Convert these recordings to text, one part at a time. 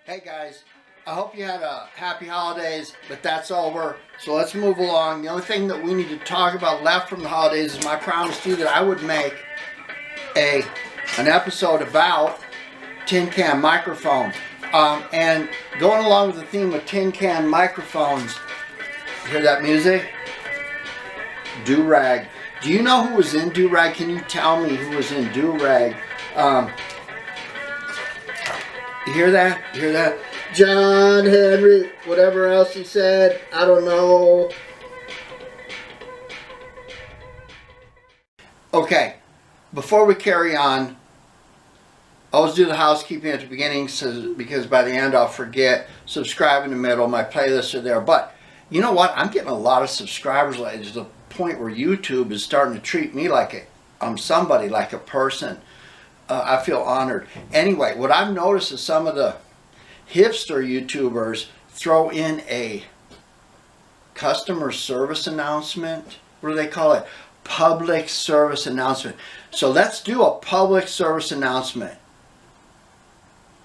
Hey guys, I hope you had a happy holidays, but that's over. So let's move along. The only thing that we need to talk about left from the holidays is my promise to you that I would make an episode about tin can microphones. And going along with the theme of tin can microphones, hear that music? Do-rag. Do you know who was in do-rag? Can you tell me who was in do-rag? You hear that? You hear that? John Henry, whatever else he said, I don't know. Okay, before we carry on, always do the housekeeping at the beginning because by the end I'll forget. Subscribe in the middle, my playlists are there. But you know what? I'm getting a lot of subscribers lately to the point where YouTube is starting to treat me like I'm somebody, like a person. I feel honored. Anyway, what I've noticed is some of the hipster YouTubers throw in a customer service announcement. What do they call it? Public service announcement. So let's do a public service announcement.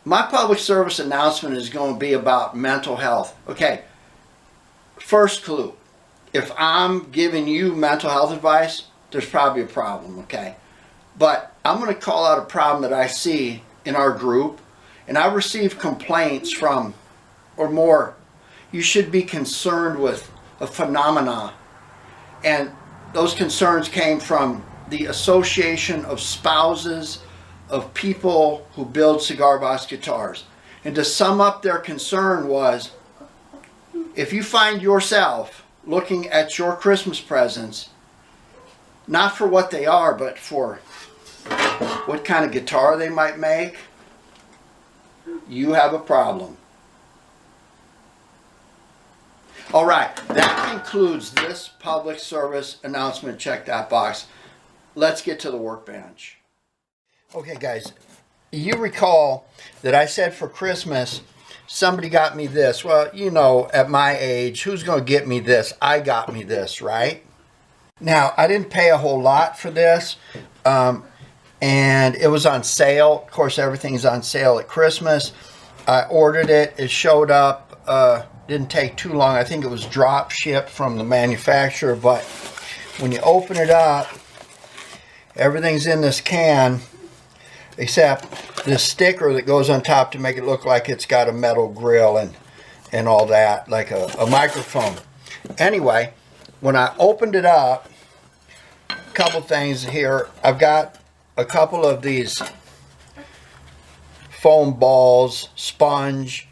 My public service announcement is going to be about mental health. Okay, first clue. If I'm giving you mental health advice, there's probably a problem, okay? But I'm going to call out a problem that I see in our group, and I receive complaints from, or more, you should be concerned with a phenomena. And those concerns came from the Association of Spouses of People Who Build Cigar Box Guitars. And to sum up their concern was, if you find yourself looking at your Christmas presents, not for what they are, but for what kind of guitar they might make, you have a problem. All right, that concludes this public service announcement. Check that box. Let's get to the workbench. Okay guys, you recall that I said for Christmas somebody got me this. Well, you know, at my age, who's going to get me this? I got me this, right? Now, I didn't pay a whole lot for this. And it was on sale. Of course, everything's on sale at Christmas. I ordered it. It showed up. Didn't take too long. I think it was drop shipped from the manufacturer. But when you open it up, everything's in this can except this sticker that goes on top to make it look like it's got a metal grill and all that, like a microphone. Anyway, when I opened it up, a couple things here. I've got a couple of these foam balls, sponge.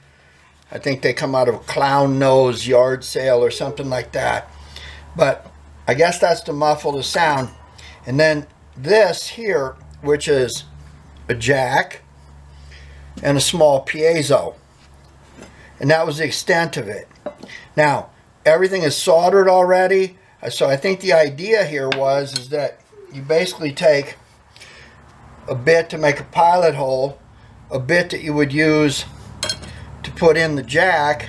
I think they come out of a clown nose yard sale or something like that. But I guess that's to muffle the sound. And then this here, which is a jack and a small piezo. And that was the extent of it. Now, everything is soldered already. So I think the idea here is that you basically take a bit to make a pilot hole, a bit that you would use to put in the jack.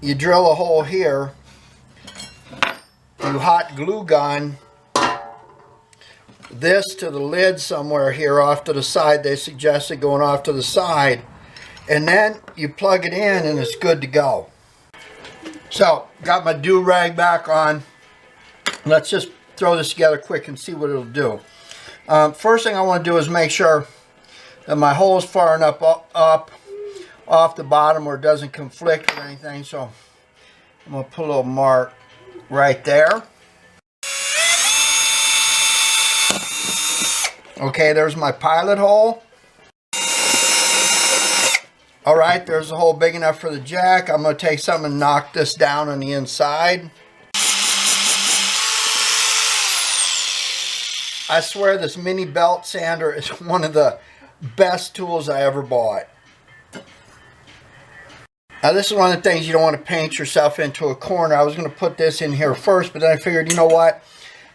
You drill a hole here, you hot glue gun this to the lid somewhere here off to the side. They suggested going off to the side, and then you plug it in and it's good to go. So, got my do-rag back on. Let's just throw this together quick and see what it'll do. First thing I want to do is make sure that my hole is far enough up off the bottom where it doesn't conflict with anything. So I'm going to put a little mark right there. Okay, there's my pilot hole. Alright, there's a hole big enough for the jack. I'm going to take something and knock this down on the inside. I swear this mini belt sander is one of the best tools I ever bought. Now this is one of the things you don't want to paint yourself into a corner. I was going to put this in here first, but then I figured, you know what?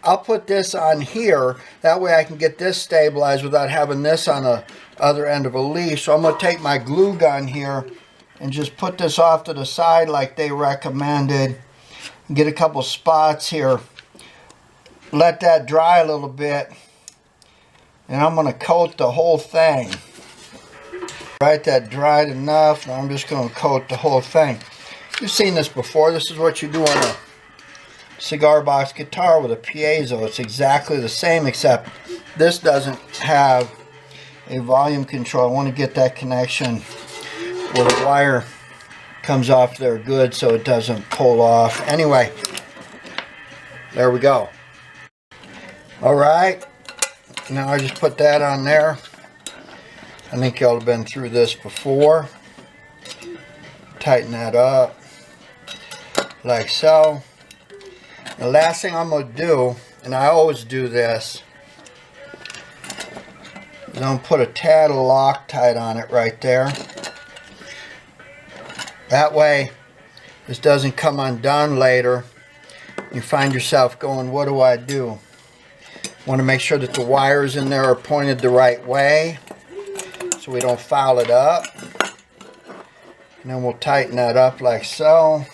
I'll put this on here. That way I can get this stabilized without having this on the other end of a leaf. So I'm going to take my glue gun here and just put this off to the side like they recommended. Get a couple spots here. Let that dry a little bit, and I'm going to coat the whole thing. Right, that dried enough. Now I'm just going to coat the whole thing. You've seen this before. This is what you do on a cigar box guitar with a piezo. It's exactly the same, except this doesn't have a volume control. I want to get that connection where the wire comes off there good so it doesn't pull off. Anyway, there we go. Alright, now I just put that on there. I think y'all have been through this before. Tighten that up like so. The last thing I'm going to do, and I always do this, is I'm going to put a tad of Loctite on it right there. That way this doesn't come undone later. You find yourself going, what do I do? Want to make sure that the wires in there are pointed the right way so we don't foul it up. And then we'll tighten that up like so.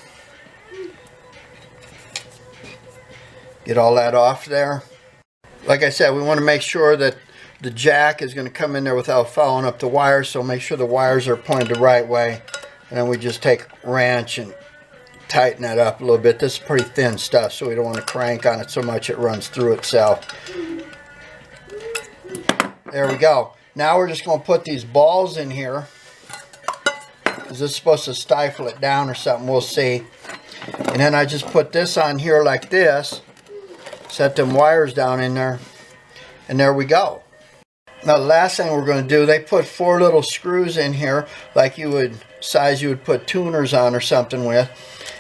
Get all that off there. Like I said, we want to make sure that the jack is going to come in there without fouling up the wires, so make sure the wires are pointed the right way. And then we just take a wrench and tighten that up a little bit. This is pretty thin stuff, so we don't want to crank on it so much it runs through itself. There we go. Now we're just going to put these balls in here. Is this supposed to stifle it down or something? We'll see. And then I just put this on here like this. Set them wires down in there. And there we go. Now the last thing we're going to do, they put 4 little screws in here like you would, size you would put tuners on or something with.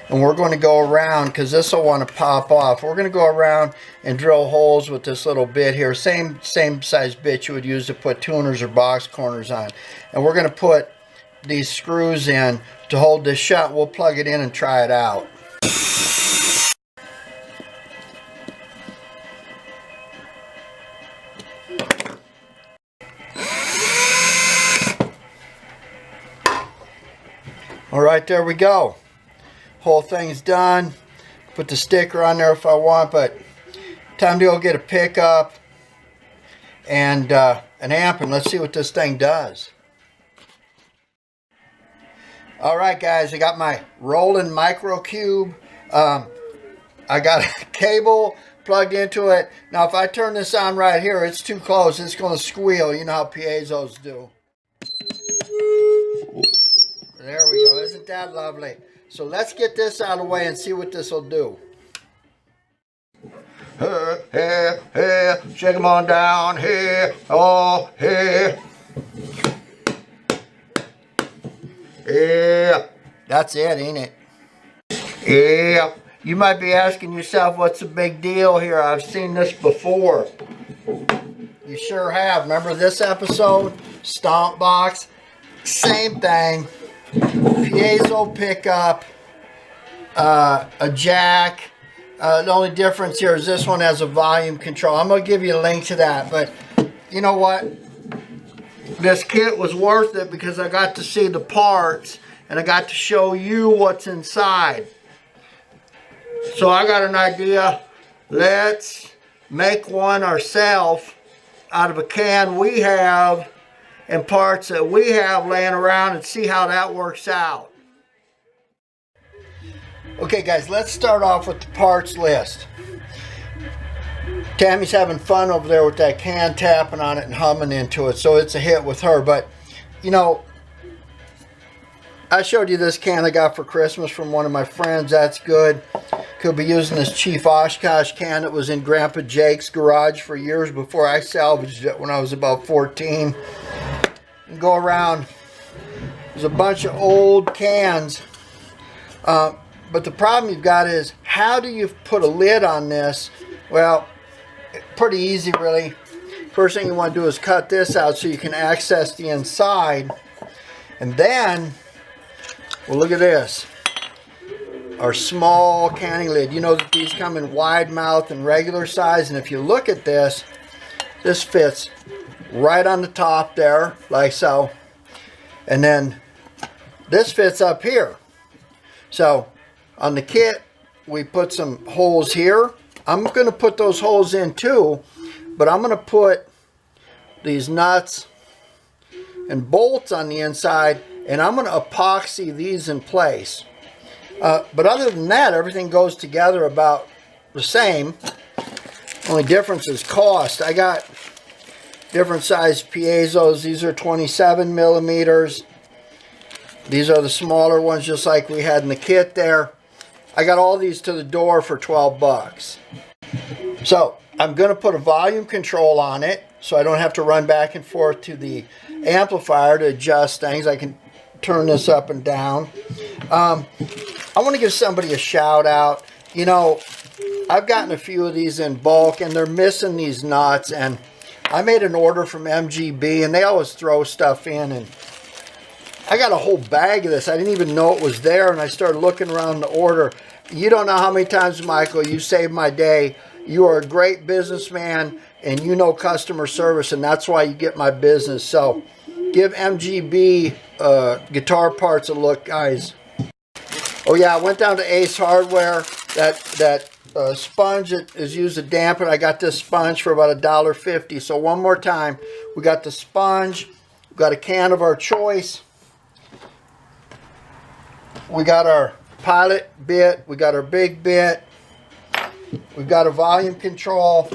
And we're going to go around, because this will want to pop off. We're going to go around and drill holes with this little bit here. Same size bit you would use to put tuners or box corners on. And we're going to put these screws in to hold this shut. We'll plug it in and try it out. Alright, there we go. Whole thing's done. Put the sticker on there if I want, but time to go get a pickup and an amp, and let's see what this thing does. Alright guys, I got my Roland micro cube. I got a cable plugged into it. Now if I turn this on right here, it's too close. It's going to squeal. You know how piezos do. There we go. Isn't that lovely? So let's get this out of the way and see what this will do. Here, shake them on down here. Oh, here. Yeah, that's it, ain't it? Yeah. You might be asking yourself, what's the big deal here? I've seen this before. You sure have. Remember this episode? Stomp box. Same thing. Piezo pickup, a jack. The only difference here is this one has a volume control. I'm going to give you a link to that, but you know what? This kit was worth it because I got to see the parts and I got to show you what's inside. So I got an idea. Let's make one ourselves out of a can we have and parts that we have laying around and see how that works out. Okay guys, let's start off with the parts list. Tammy's having fun over there with that can, tapping on it and humming into it, so it's a hit with her. But you know, I showed you this can I got for Christmas from one of my friends. That's good. Could be using this Chief Oshkosh can that was in Grandpa Jake's garage for years before I salvaged it when I was about 14. And go around. There's a bunch of old cans. But the problem you've got is, how do you put a lid on this? Well, pretty easy really. First thing you want to do is cut this out so you can access the inside. And then, well, look at this. Our small canning lid. You know that these come in wide mouth and regular size. And if you look at this, this fits right on the top there, like so. And then this fits up here. So on the kit, we put some holes here. I'm going to put those holes in too, but I'm going to put these nuts and bolts on the inside, and I'm going to epoxy these in place. But other than that, everything goes together about the same. Only difference is cost. I got different size piezos. These are 27 millimeters. These are the smaller ones, just like we had in the kit there. I got all these to the door for 12 bucks. So I'm going to put a volume control on it so I don't have to run back and forth to the amplifier to adjust things. I can turn this up and down. I want to give somebody a shout out. You know, I've gotten a few of these in bulk and they're missing these nuts, and I made an order from MGB and they always throw stuff in, and I got a whole bag of this. I didn't even know it was there, and I started looking around the order. You don't know how many times, Michael, you saved my day. You are a great businessman and you know customer service, and that's why you get my business. So give MGB guitar parts a look, guys. Oh yeah, I went down to Ace Hardware. That sponge that is used to dampen, I got this sponge for about $1.50. So one more time, we got the sponge, we got a can of our choice, we got our pilot bit, we got our big bit, we've got a volume control,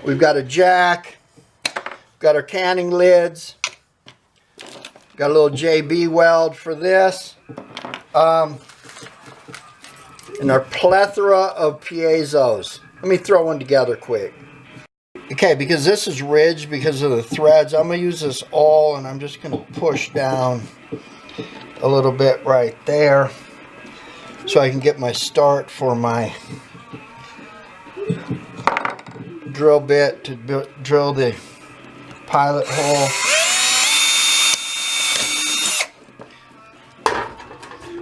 we've got a jack, we've got our canning lids, got a little JB weld for this, and our plethora of piezos. Let me throw one together quick. Okay, because this is ridged because of the threads, I'm going to use this all, and I'm just going to push down a little bit right there so I can get my start for my drill bit to drill the pilot hole.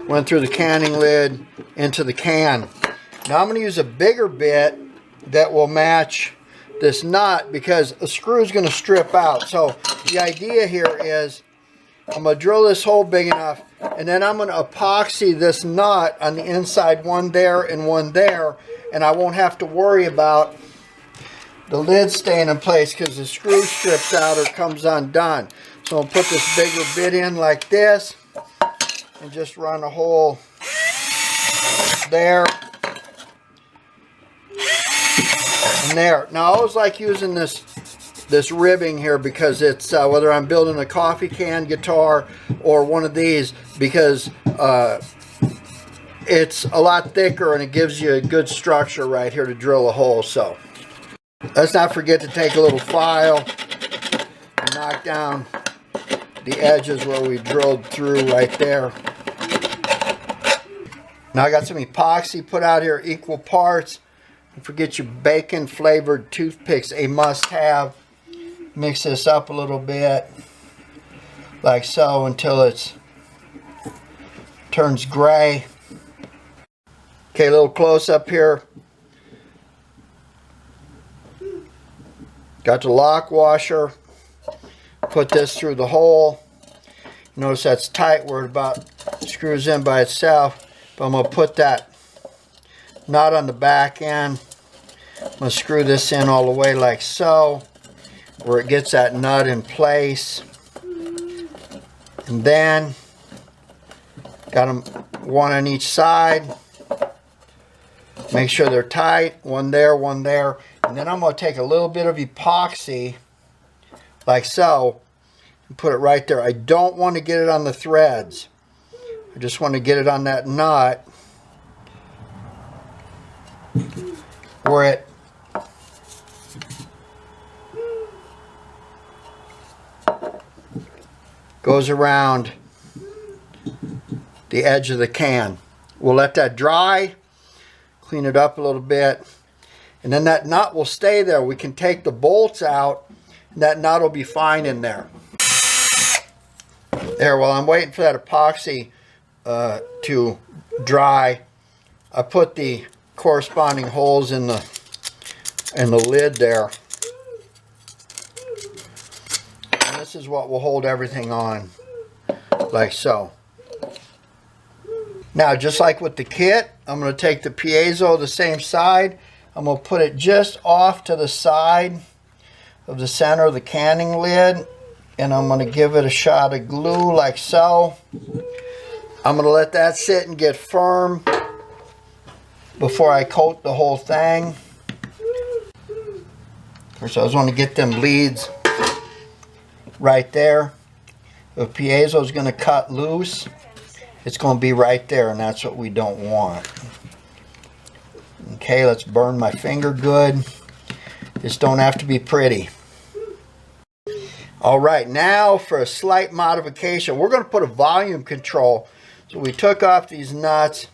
Went through the canning lid into the can. Now I'm going to use a bigger bit that will match this nut because a screw is going to strip out. So the idea here is I'm going to drill this hole big enough, and then I'm going to epoxy this nut on the inside, one there and one there, and I won't have to worry about the lid staying in place because the screw strips out or comes undone. So I'll put this bigger bit in like this and just run a hole there and there. Now I always like using this ribbing here because it's whether I'm building a coffee can guitar or one of these, because it's a lot thicker and it gives you a good structure right here to drill a hole. So let's not forget to take a little file and knock down the edges where we drilled through right there. Now I got some epoxy put out here, equal parts. Don't forget your bacon flavored toothpicks, a must have. Mix this up a little bit like so until it turns gray. Okay, a little close up here. Got the lock washer. Put this through the hole. Notice that's tight where it about screws in by itself. But I'm going to put that nut on the back end. I'm going to screw this in all the way like so, where it gets that nut in place. And then got them one on each side. Make sure they're tight. One there, one there. And then I'm going to take a little bit of epoxy like so and put it right there. I don't want to get it on the threads. I just want to get it on that nut where it goes around the edge of the can. We'll let that dry, clean it up a little bit, and then that nut will stay there. We can take the bolts out, and that nut will be fine in there. There, while I'm waiting for that epoxy to dry, I put the corresponding holes in the lid there. And this is what will hold everything on, like so. Now, just like with the kit, I'm going to take the piezo the same side. I'm going to put it just off to the side of the center of the canning lid. and I'm going to give it a shot of glue like so. I'm going to let that sit and get firm before I coat the whole thing. Of course, I was going to get them leads right there. If piezo is going to cut loose, it's going to be right there, and that's what we don't want. Okay, let's burn my finger good. Just don't have to be pretty. All right, now for a slight modification, we're going to put a volume control. So we took off these nuts.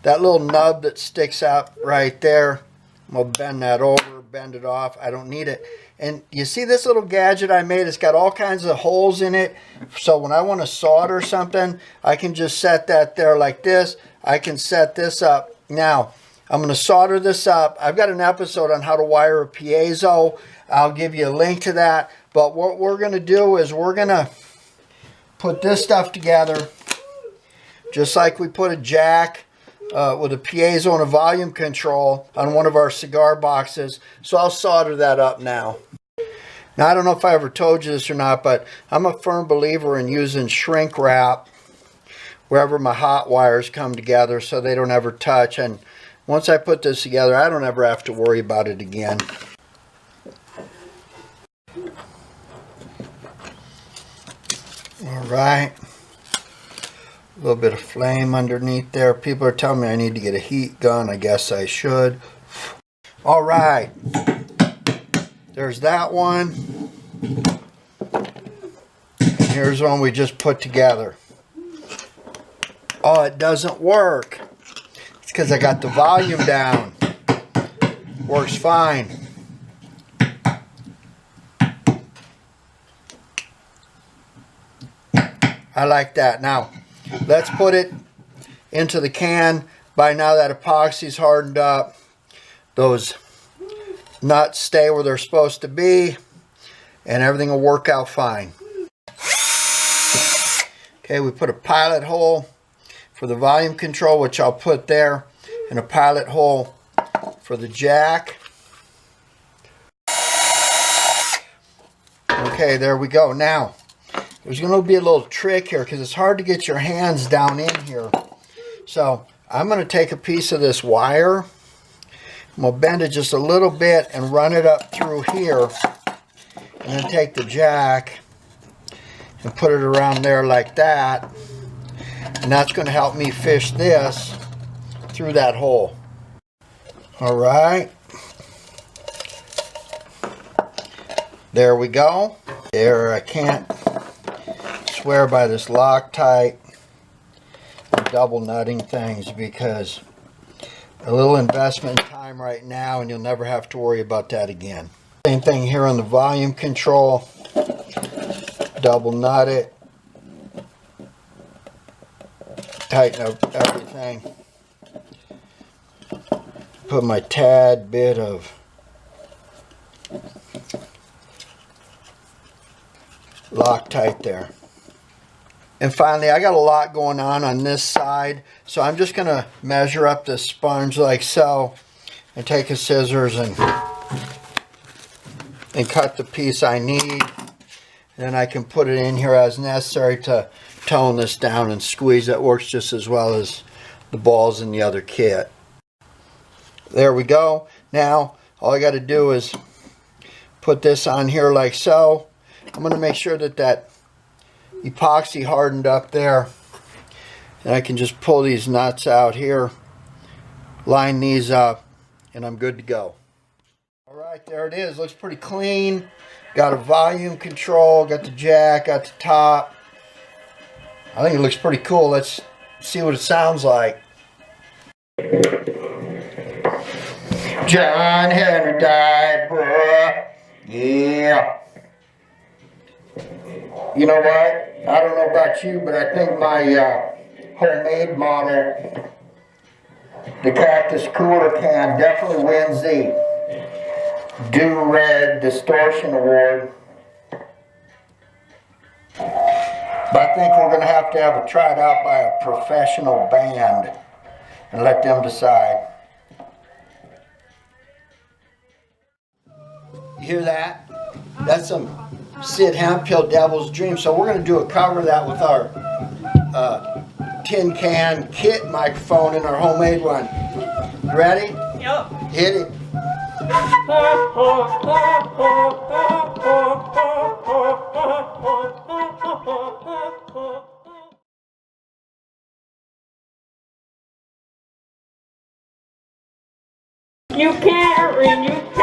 That little nub that sticks out right there, I'm going to bend that over, bend it off. I don't need it. And you see this little gadget I made? It's got all kinds of holes in it. So when I want to solder something, I can just set that there like this. I can set this up. Now, I'm going to solder this up. I've got an episode on how to wire a piezo. I'll give you a link to that. But what we're going to do is we're going to put this stuff together just like we put a jack with a piezo and a volume control on one of our cigar boxes. So I'll solder that up now. Now, I don't know if I ever told you this or not, but I'm a firm believer in using shrink wrap wherever my hot wires come together so they don't ever touch. And once I put this together, I don't ever have to worry about it again. All right. A little bit of flame underneath there. People are telling me I need to get a heat gun. I guess I should. All right. There's that one. And here's one we just put together. Oh, it doesn't work. It's because I got the volume down. Works fine. I like that. Now, let's put it into the can. By now that epoxy's hardened up. Those nuts stay where they're supposed to be, and everything will work out fine. Okay, we put a pilot hole for the volume control, which I'll put there, and a pilot hole for the jack. Okay, there we go. Now, there's going to be a little trick here because it's hard to get your hands down in here. So I'm going to take a piece of this wire. I'm going to bend it just a little bit and run it up through here. And then take the jack and put it around there like that. And that's going to help me fish this through that hole. All right. There we go. There, I can't swear by this Loctite and double nutting things because a little investment in time right now and you'll never have to worry about that again. Same thing here on the volume control. Double nut it. Tighten up everything. Put my tad bit of Loctite there. And finally, I got a lot going on this side, so I'm just going to measure up the sponge like so and take a scissors and cut the piece I need. And then I can put it in here as necessary to tone this down and squeeze. That works just as well as the balls in the other kit. There we go. Now, all I got to do is put this on here like so. I'm going to make sure that that epoxy hardened up there. And I can just pull these nuts out here, line these up, and I'm good to go. All right, there it is. Looks pretty clean. Got a volume control, got the jack, got the top. I think it looks pretty cool. Let's see what it sounds like. John Henry died, bruh. Yeah. You know what? I don't know about you, but I think my homemade model, the Cactus Cooler Can, definitely wins the Do Red Distortion Award. But I think we're going to have it tried out by a professional band and let them decide. You hear that? That's some Sid Hemphill, Devil's Dream. So we're going to do a cover of that with our tin can kit microphone and our homemade one. Ready? Yep. Hit it. You can't ring, you